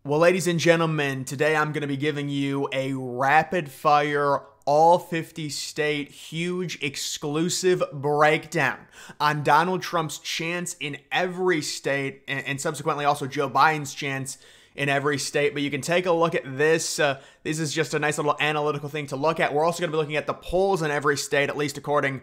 Well, ladies and gentlemen, today I'm going to be giving you a rapid fire, all 50 state, huge exclusive breakdown on Donald Trump's chance in every state and subsequently also Joe Biden's chance in every state. But you can take a look at this. This is just a nice little analytical thing to look at. We're also going to be looking at the polls in every state, at least according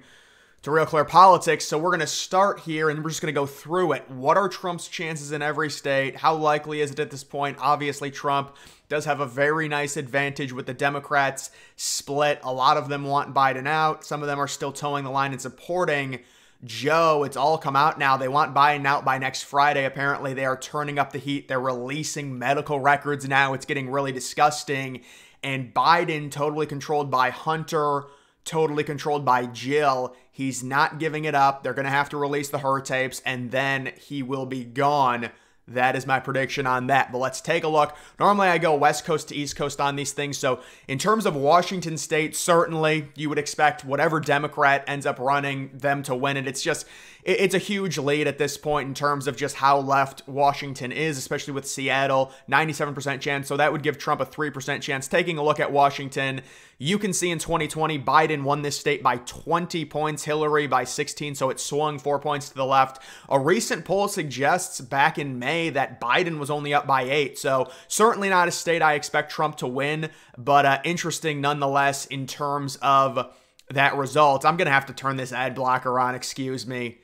to Real Clear Politics. So we're going to start here and we're just going to go through it. What are Trump's chances in every state? How likely is it at this point? Obviously, Trump does have a very nice advantage with the Democrats split. A lot of them want Biden out. Some of them are still towing the line and supporting Joe. It's all come out now. They want Biden out by next Friday. Apparently, they are turning up the heat. They're releasing medical records now. It's getting really disgusting. And Biden, totally controlled by Hunter, totally controlled by Jill. He's not giving it up. They're going to have to release the her tapes, and then he will be gone. That is my prediction on that. But let's take a look. Normally, I go West Coast to East Coast on these things. So in terms of Washington State, certainly you would expect whatever Democrat ends up running them to win it. It's a huge lead at this point in terms of just how left Washington is, especially with Seattle, 97% chance. So that would give Trump a 3% chance. Taking a look at Washington, you can see in 2020, Biden won this state by 20 points, Hillary by 16, so it swung 4 points to the left. A recent poll suggests back in May that Biden was only up by 8, so certainly not a state I expect Trump to win, but interesting nonetheless in terms of that result. I'm going to have to turn this ad blocker on, excuse me.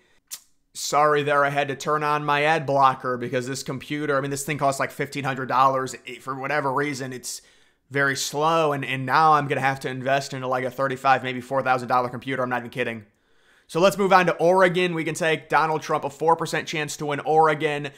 Sorry there, I had to turn on my ad blocker because this computer, this thing costs like $1,500. For whatever reason, it's very slow, and now I'm going to have to invest into like a $35,000, maybe $4,000 computer. I'm not even kidding. So let's move on to Oregon. We can take Donald Trump a 4% chance to win Oregon.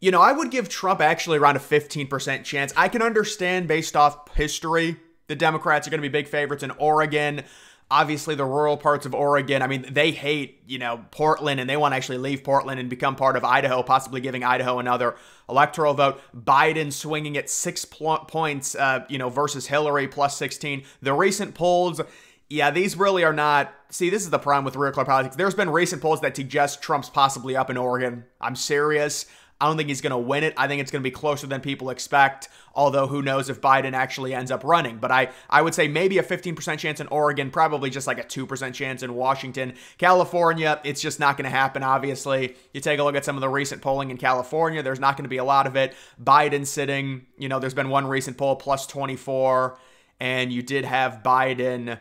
I would give Trump actually around a 15% chance. I can understand based off history, the Democrats are going to be big favorites in Oregon. Obviously, the rural parts of Oregon, they hate, Portland, and they want to actually leave Portland and become part of Idaho, possibly giving Idaho another electoral vote. Biden swinging at 6 points, versus Hillary plus 16. The recent polls, yeah, these really are not. See, this is the problem with Real Clear Politics. There's been recent polls that suggest Trump's possibly up in Oregon. I'm serious. I don't think he's going to win it. I think it's going to be closer than people expect, although who knows if Biden actually ends up running. But I would say maybe a 15% chance in Oregon, probably just like a 2% chance in Washington. California, it's just not going to happen, obviously. You take a look at some of the recent polling in California, there's not going to be a lot of it. Biden sitting, there's been one recent poll, plus 24, and you did have Biden.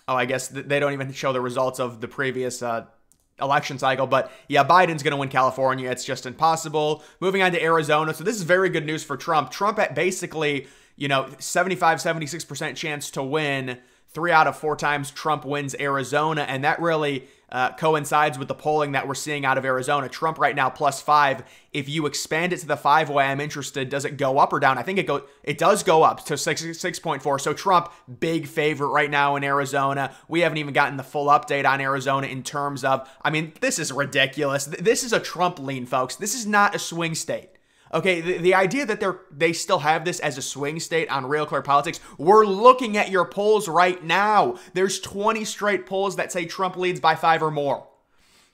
Oh, I guess they don't even show the results of the previous election cycle, but yeah, Biden's going to win California. It's just impossible. Moving on to Arizona. So this is very good news for Trump. Trump at basically, 75, 76% chance to win. 3 out of 4 times Trump wins Arizona, and that really coincides with the polling that we're seeing out of Arizona. Trump right now plus 5. If you expand it to the 5-way, I'm interested. Does it go up or down? I think it does go up to 6.4. So Trump, big favorite right now in Arizona. We haven't even gotten the full update on Arizona in terms of, this is ridiculous. This is a Trump lean, folks. This is not a swing state. Okay, the idea that they still have this as a swing state on Real Clear Politics, we're looking at your polls right now. There's 20 straight polls that say Trump leads by 5 or more.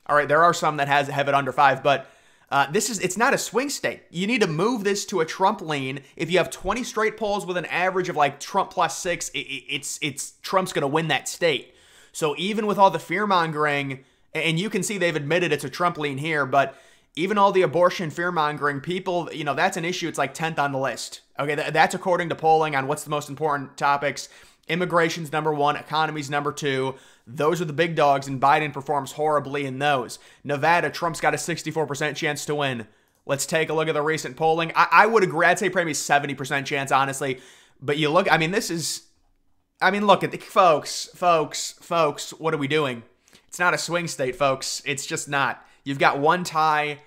All right, there are some that have it under 5, but it's not a swing state. You need to move this to a Trump lean. If you have 20 straight polls with an average of like Trump plus 6, it's Trump's going to win that state. So even with all the fear-mongering, and you can see they've admitted it's a Trump lean here, but even all the abortion fear-mongering people, that's an issue. It's like 10th on the list. Okay, that's according to polling on what's the most important topics. Immigration's number 1, economy's number 2. Those are the big dogs, and Biden performs horribly in those. Nevada, Trump's got a 64% chance to win. Let's take a look at the recent polling. I would agree. I'd say probably 70% chance, honestly. But you look, look at the folks, what are we doing? It's not a swing state, folks. It's just not. You've got one tie.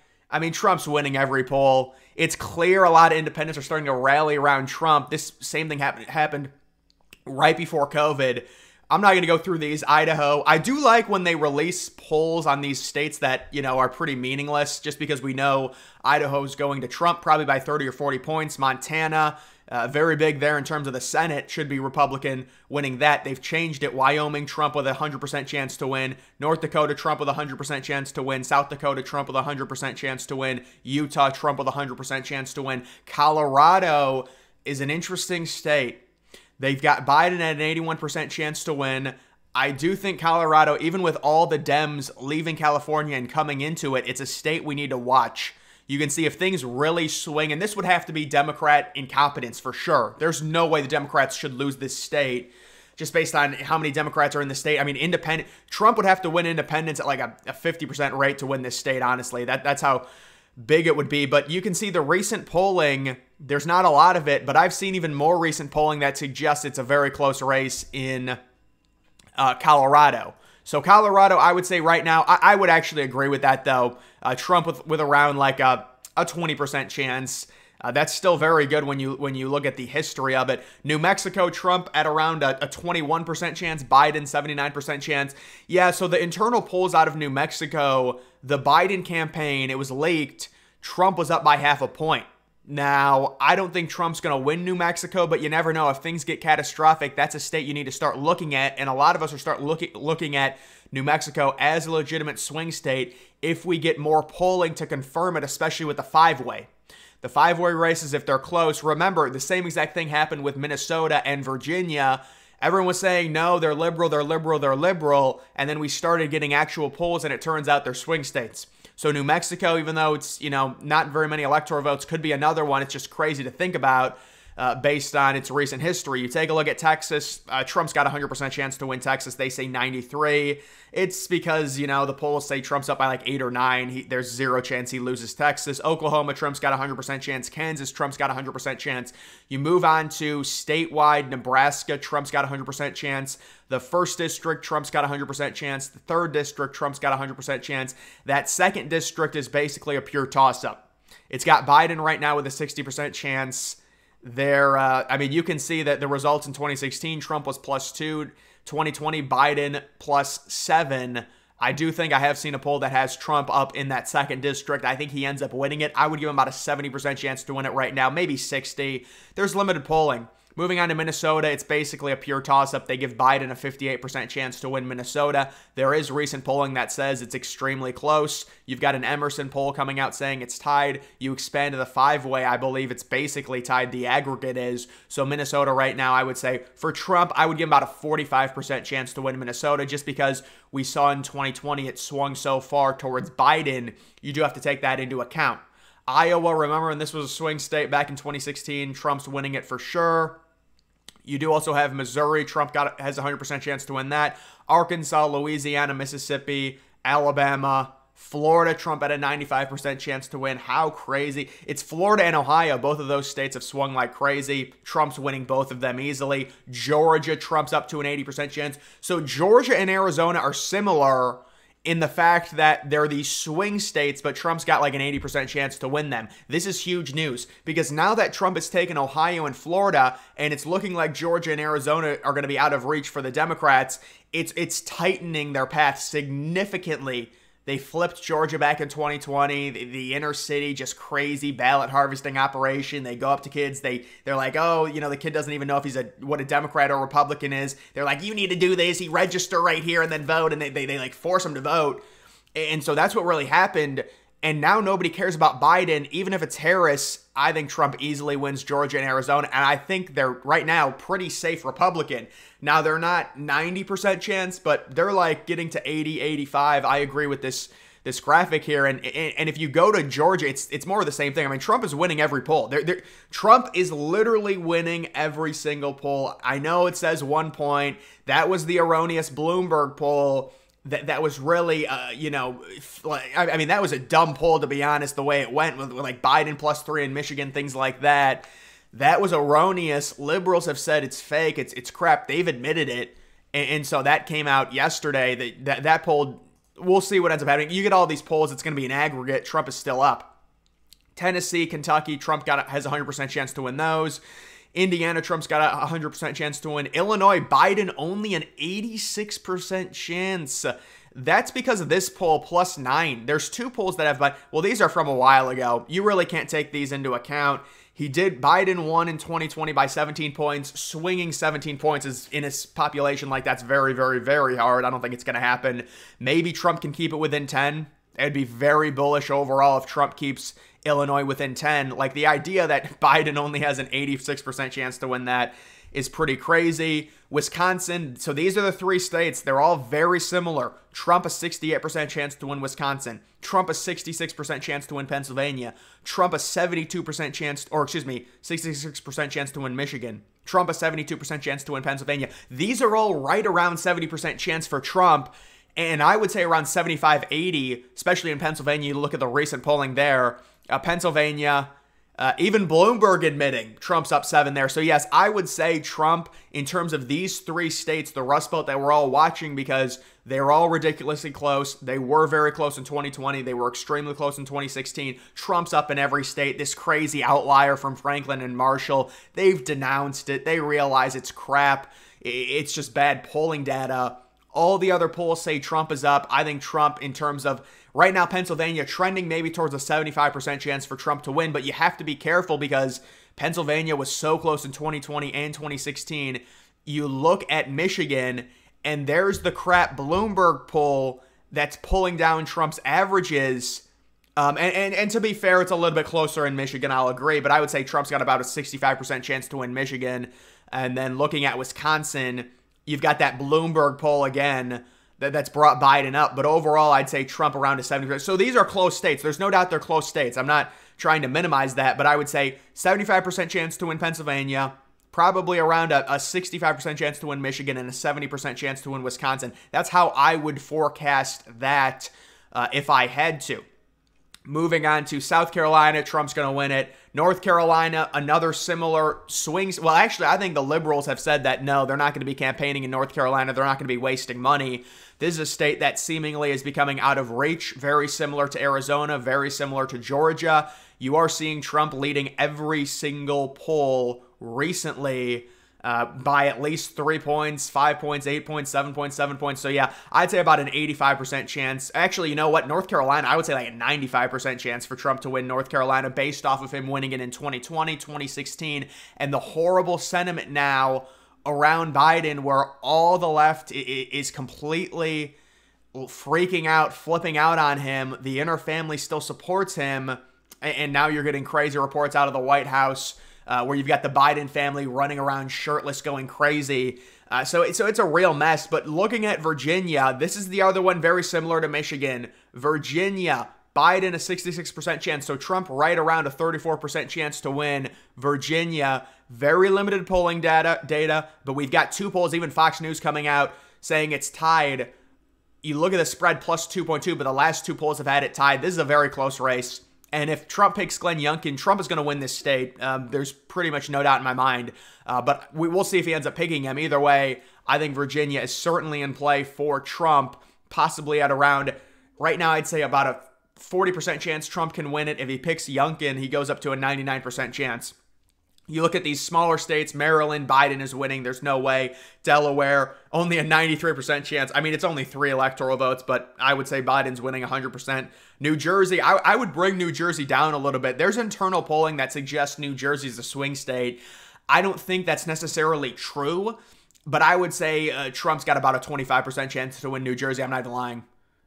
Trump's winning every poll. It's clear a lot of independents are starting to rally around Trump. This same thing happened right before COVID. I'm not going to go through these. Idaho. I do like when they release polls on these states that, are pretty meaningless, just because we know Idaho's going to Trump probably by 30 or 40 points. Montana, very big there in terms of the Senate, should be Republican winning that. They've changed it. Wyoming, Trump with a 100% chance to win. North Dakota, Trump with a 100% chance to win. South Dakota, Trump with a 100% chance to win. Utah, Trump with a 100% chance to win. Colorado is an interesting state. They've got Biden at an 81% chance to win. I do think Colorado, even with all the Dems leaving California and coming into it, it's a state we need to watch. You can see if things really swing, and this would have to be Democrat incompetence for sure. There's no way the Democrats should lose this state just based on how many Democrats are in the state. I mean, independent. Trump would have to win independents at like a 50% rate to win this state, honestly. That's how big it would be. But you can see the recent polling, there's not a lot of it, but I've seen even more recent polling that suggests it's a very close race in Colorado. So Colorado, I would say right now, I would actually agree with that, though. Trump with around like a 20% chance. That's still very good when you look at the history of it. New Mexico, Trump at around a 21% chance. Biden, 79% chance. Yeah, so the internal polls out of New Mexico, the Biden campaign, it was leaked. Trump was up by half a point. Now, I don't think Trump's going to win New Mexico, but you never know. If things get catastrophic, that's a state you need to start looking at, and a lot of us are looking at New Mexico as a legitimate swing state if we get more polling to confirm it, especially with the five-way. The five-way races, if they're close, remember, the same exact thing happened with Minnesota and Virginia. Everyone was saying, no, they're liberal, they're liberal, they're liberal, and then we started getting actual polls, and it turns out they're swing states. So New Mexico, even though it's, not very many electoral votes, could be another one. It's just crazy to think about based on its recent history. You take a look at Texas. Trump's got a 100% chance to win Texas. They say 93. It's because, the polls say Trump's up by like 8 or 9. There's zero chance he loses Texas. Oklahoma, Trump's got a 100% chance. Kansas, Trump's got a 100% chance. You move on to statewide, Nebraska, Trump's got a 100% chance. The 1st district, Trump's got a 100% chance. The 3rd district, Trump's got a 100% chance. That 2nd district is basically a pure toss-up. It's got Biden right now with a 60% chance. You can see that the results in 2016, Trump was +2. 2020, Biden +7. I do think I have seen a poll that has Trump up in that 2nd district. I think he ends up winning it. I would give him about a 70% chance to win it right now, maybe 60. There's limited polling. Moving on to Minnesota, it's basically a pure toss-up. They give Biden a 58% chance to win Minnesota. There is recent polling that says it's extremely close. You've got an Emerson poll coming out saying it's tied. You expand to the five-way, I believe it's basically tied. The aggregate is. So Minnesota right now, I would say, for Trump, I would give him about a 45% chance to win Minnesota just because we saw in 2020 it swung so far towards Biden. You do have to take that into account. Iowa, remember when this was a swing state back in 2016, Trump's winning it for sure. You do also have Missouri. Trump has a 100% chance to win that. Arkansas, Louisiana, Mississippi, Alabama, Florida. Trump at a 95% chance to win. How crazy. It's Florida and Ohio. Both of those states have swung like crazy. Trump's winning both of them easily. Georgia, Trump's up to an 80% chance. So Georgia and Arizona are similar in the fact that they're these swing states, but Trump's got like an 80% chance to win them. This is huge news because now that Trump has taken Ohio and Florida, and it's looking like Georgia and Arizona are going to be out of reach for the Democrats, it's tightening their path significantly. They flipped Georgia back in 2020. The inner city, just crazy ballot harvesting operation. They go up to kids. They're like, oh, the kid doesn't even know if he's what a Democrat or Republican is. They're like, you need to do this. You register right here and then vote. And they like force him to vote. And so that's what really happened. And now nobody cares about Biden. Even if it's Harris, I think Trump easily wins Georgia and Arizona. And I think they're right now pretty safe Republican. Now, they're not 90% chance, but they're like getting to 80, 85. I agree with this graphic here. And if you go to Georgia, it's more of the same thing. I mean, Trump is winning every poll. Trump is literally winning every single poll. I know it says 1 point. That was the erroneous Bloomberg poll. That was really, that was a dumb poll, to be honest, the way it went with like Biden +3 in Michigan, things like that. That was erroneous. Liberals have said it's fake. It's crap. They've admitted it. And so that came out yesterday. That poll, we'll see what ends up happening. You get all these polls, it's going to be an aggregate. Trump is still up. Tennessee, Kentucky, Trump has a 100% chance to win those. Indiana, Trump's got a 100% chance to win. Illinois, Biden only an 86% chance. That's because of this poll, +9. There's two polls that have Biden. Well, these are from a while ago. You really can't take these into account. Biden won in 2020 by 17 points. Swinging 17 points is in a population like that's very, very, very hard. I don't think it's going to happen. Maybe Trump can keep it within 10. It'd be very bullish overall if Trump keeps Illinois within 10. Like, the idea that Biden only has an 86% chance to win that is pretty crazy. Wisconsin, so these are the three states. They're all very similar. Trump a 68% chance to win Wisconsin. Trump a 66% chance to win Pennsylvania. Trump a 72% chance, 66% chance to win Michigan. Trump a 72% chance to win Pennsylvania. These are all right around 70% chance for Trump. And I would say around 75, 80, especially in Pennsylvania. You look at the recent polling there. Pennsylvania, even Bloomberg admitting Trump's up 7 there. So yes, I would say Trump, in terms of these three states, the Rust Belt that we're all watching because they're all ridiculously close. They were very close in 2020. They were extremely close in 2016. Trump's up in every state. This crazy outlier from Franklin and Marshall, they've denounced it. They realize it's crap. It's just bad polling data. All the other polls say Trump is up. I think Trump, in terms of right now, Pennsylvania trending maybe towards a 75% chance for Trump to win, but you have to be careful because Pennsylvania was so close in 2020 and 2016. You look at Michigan, and there's the crap Bloomberg poll that's pulling down Trump's averages. And to be fair, it's a little bit closer in Michigan, I'll agree, but I would say Trump's got about a 65% chance to win Michigan. And then looking at Wisconsin, you've got that Bloomberg poll again that's brought Biden up. But overall, I'd say Trump around a 70%. So these are close states. There's no doubt they're close states. I'm not trying to minimize that, but I would say 75% chance to win Pennsylvania, probably around a 65% chance to win Michigan, and a 70% chance to win Wisconsin. That's how I would forecast that if I had to. Moving on to South Carolina, Trump's going to win it. North Carolina, another similar swings. Well, actually, I think the liberals have said that no, they're not going to be campaigning in North Carolina. They're not going to be wasting money. This is a state that seemingly is becoming out of reach, very similar to Arizona, very similar to Georgia. You are seeing Trump leading every single poll recently by at least 3 points, 5 points, 8 points, 7 points, 7 points. So yeah, I'd say about an 85% chance. Actually, you know what? North Carolina, I would say like a 95% chance for Trump to win North Carolina based off of him winning it in 2020, 2016, and the horrible sentiment now around Biden where all the left is completely freaking out, flipping out on him. The inner family still supports him, and now you're getting crazy reports out of the White House where you've got the Biden family running around shirtless going crazy. So it's a real mess. But looking at Virginia, this is the other one very similar to Michigan. Virginia, Biden a 66% chance. So Trump right around a 34% chance to win. Virginia, very limited polling data, but we've got two polls, even Fox News coming out saying it's tied. You look at the spread plus 2.2, but the last two polls have had it tied. This is a very close race. And if Trump picks Glenn Youngkin, Trump is going to win this state. There's pretty much no doubt in my mind. But we'll see if he ends up picking him. Either way, I think Virginia is certainly in play for Trump, possibly at around, right now I'd say about a 40% chance Trump can win it. If he picks Youngkin, he goes up to a 99% chance. You look at these smaller states, Maryland, Biden is winning. There's no way. Delaware, only a 93% chance. I mean, it's only 3 electoral votes, but I would say Biden's winning 100%. New Jersey, I would bring New Jersey down a little bit. There's internal polling that suggests New Jersey's a swing state. I don't think that's necessarily true, but I would say Trump's got about a 25% chance to win New Jersey. I'm not even lying,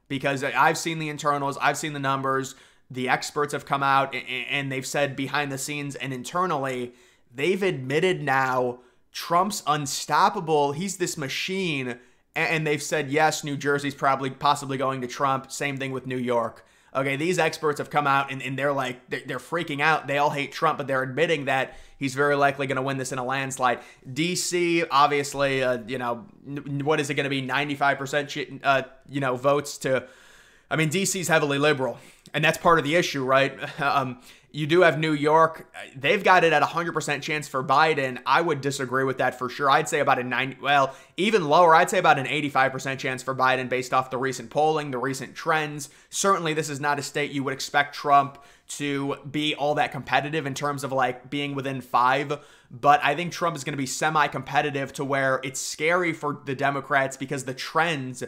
because I've seen the internals, I've seen the numbers. The experts have come out and they've said behind the scenes and internally, they've admitted now Trump's unstoppable. He's this machine. And they've said, yes, New Jersey's possibly going to Trump. Same thing with New York. Okay, these experts have come out and they're like, they're freaking out. They all hate Trump, but they're admitting that he's very likely going to win this in a landslide. D.C., obviously, what is it going to be? 95%, votes to, I mean, D.C.'s heavily liberal. And that's part of the issue, right? You do have New York. They've got it at 100% chance for Biden. I would disagree with that for sure. I'd say about even lower. I'd say about an 85% chance for Biden based off the recent polling, the recent trends. Certainly, this is not a state you would expect Trump to be all that competitive in terms of like being within 5. But I think Trump is going to be semi-competitive to where it's scary for the Democrats because the trends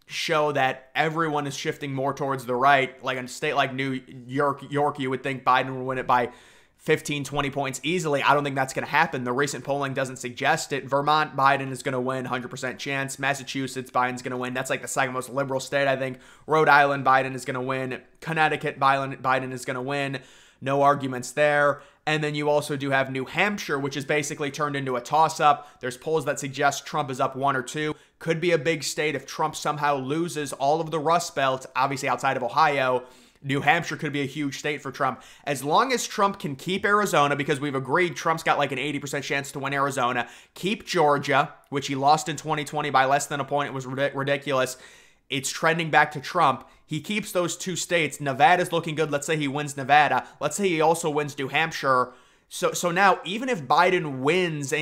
show that everyone is shifting more towards the right. Like in a state like New York, you would think Biden would win it by 15, 20 points easily. I don't think that's going to happen. The recent polling doesn't suggest it. Vermont, Biden is going to win, 100% chance. Massachusetts, Biden's going to win. That's like the second most liberal state, I think. Rhode Island, Biden is going to win. Connecticut, Biden is going to win. No arguments there. And then you also do have New Hampshire, which is basically turned into a toss-up. There's polls that suggest Trump is up 1 or 2. Could be a big state if Trump somehow loses all of the Rust Belt, obviously outside of Ohio. New Hampshire could be a huge state for Trump. As long as Trump can keep Arizona, because we've agreed Trump's got like an 80% chance to win Arizona, keep Georgia, which he lost in 2020 by less than a point. It was ridiculous. It's trending back to Trump. He keeps those 2 states. Nevada's looking good. Let's say he wins Nevada. Let's say he also wins New Hampshire. So now, even if Biden wins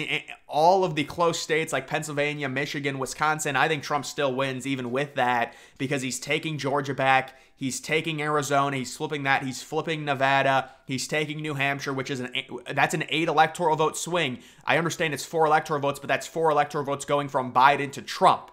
all of the close states like Pennsylvania, Michigan, Wisconsin, I think Trump still wins even with that because he's taking Georgia back. He's taking Arizona. He's flipping that. He's flipping Nevada. He's taking New Hampshire, which is that's an 8 electoral vote swing. I understand it's 4 electoral votes, but that's 4 electoral votes going from Biden to Trump.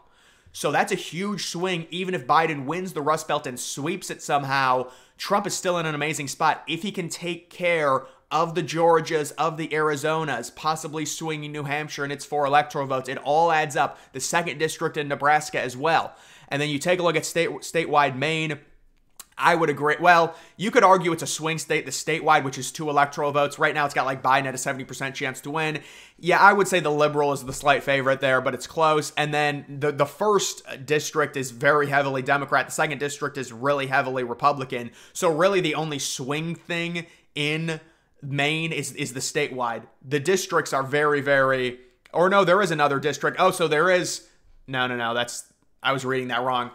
So that's a huge swing. Even if Biden wins the Rust Belt and sweeps it somehow, Trump is still in an amazing spot if he can take care of the Georgias, of the Arizonas, possibly swinging New Hampshire and its 4 electoral votes. It all adds up. The 2nd district in Nebraska as well. And then you take a look at statewide Maine. I would agree. Well, you could argue it's a swing state, the statewide, which is 2 electoral votes. Right now, it's got like Biden at a 70% chance to win. Yeah, I would say the liberal is the slight favorite there, but it's close. And then the 1st district is very heavily Democrat. The 2nd district is really heavily Republican. So really the only swing thing in Maine is the statewide. The districts are very, very, or no, there is another district. Oh, so there is, no, I was reading that wrong.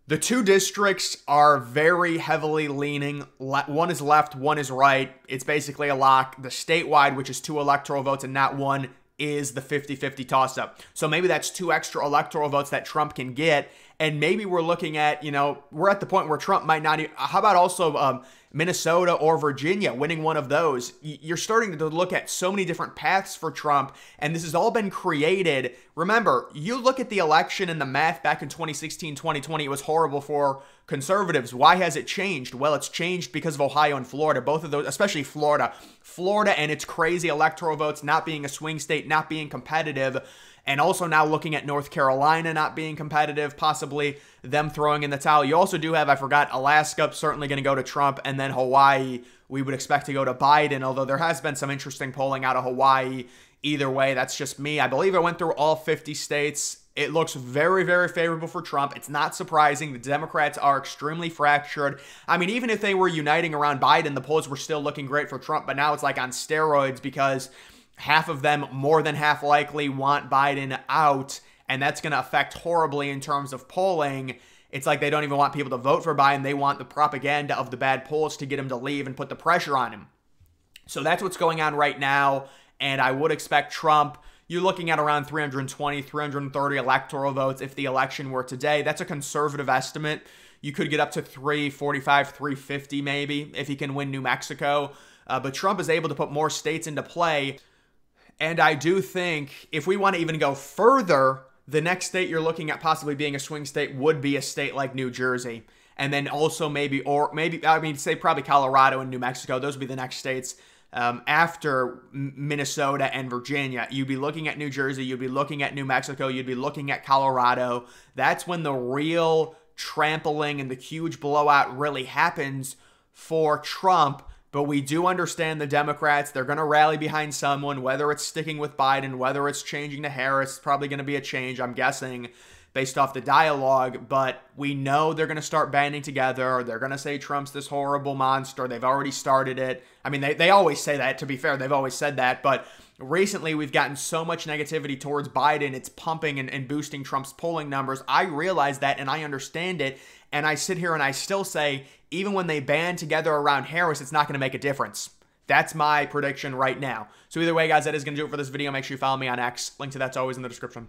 The 2 districts are very heavily leaning. One is left, one is right. It's basically a lock. The statewide, which is 2 electoral votes and not 1, is the 50-50 toss-up. So maybe that's 2 extra electoral votes that Trump can get. And maybe we're looking at, we're at the point where Trump might not, how about also Minnesota or Virginia, winning one of those? You're starting to look at so many different paths for Trump, and this has all been created. Remember, you look at the election and the math back in 2016, 2020, it was horrible for conservatives. Why has it changed? Well, it's changed because of Ohio and Florida, both of those, especially Florida. Florida and its crazy electoral votes not being a swing state, not being competitive, and also now looking at North Carolina not being competitive, possibly them throwing in the towel. You also do have, I forgot, Alaska, certainly going to go to Trump, and then Hawaii, we would expect to go to Biden, although there has been some interesting polling out of Hawaii. Either way, that's just me. I believe I went through all 50 states. It looks very, very favorable for Trump. It's not surprising. The Democrats are extremely fractured. I mean, even if they were uniting around Biden, the polls were still looking great for Trump, but now it's like on steroids because half of them, more than half likely, want Biden out, and that's going to affect horribly in terms of polling. It's like they don't even want people to vote for Biden. They want the propaganda of the bad polls to get him to leave and put the pressure on him. So that's what's going on right now, and I would expect Trump, you're looking at around 320, 330 electoral votes if the election were today. That's a conservative estimate. You could get up to 345, 350 maybe if he can win New Mexico. But Trump is able to put more states into play. And I do think if we want to even go further, the next state you're looking at possibly being a swing state would be a state like New Jersey. And then also maybe say probably Colorado and New Mexico. Those would be the next states after Minnesota and Virginia. You'd be looking at New Jersey. You'd be looking at New Mexico. You'd be looking at Colorado. That's when the real trampling and the huge blowout really happens for Trump. But we do understand the Democrats, they're going to rally behind someone, whether it's sticking with Biden, whether it's changing to Harris. It's probably going to be a change, I'm guessing, based off the dialogue. But we know they're going to start banding together. They're going to say Trump's this horrible monster. They've already started it. I mean, they always say that, to be fair. They've always said that. But recently, we've gotten so much negativity towards Biden. It's pumping and boosting Trump's polling numbers. I realize that, and I understand it. And I sit here and I still say, even when they band together around Harris, it's not going to make a difference. That's my prediction right now. So either way, guys, that is going to do it for this video. Make sure you follow me on X. Link to that's always in the description.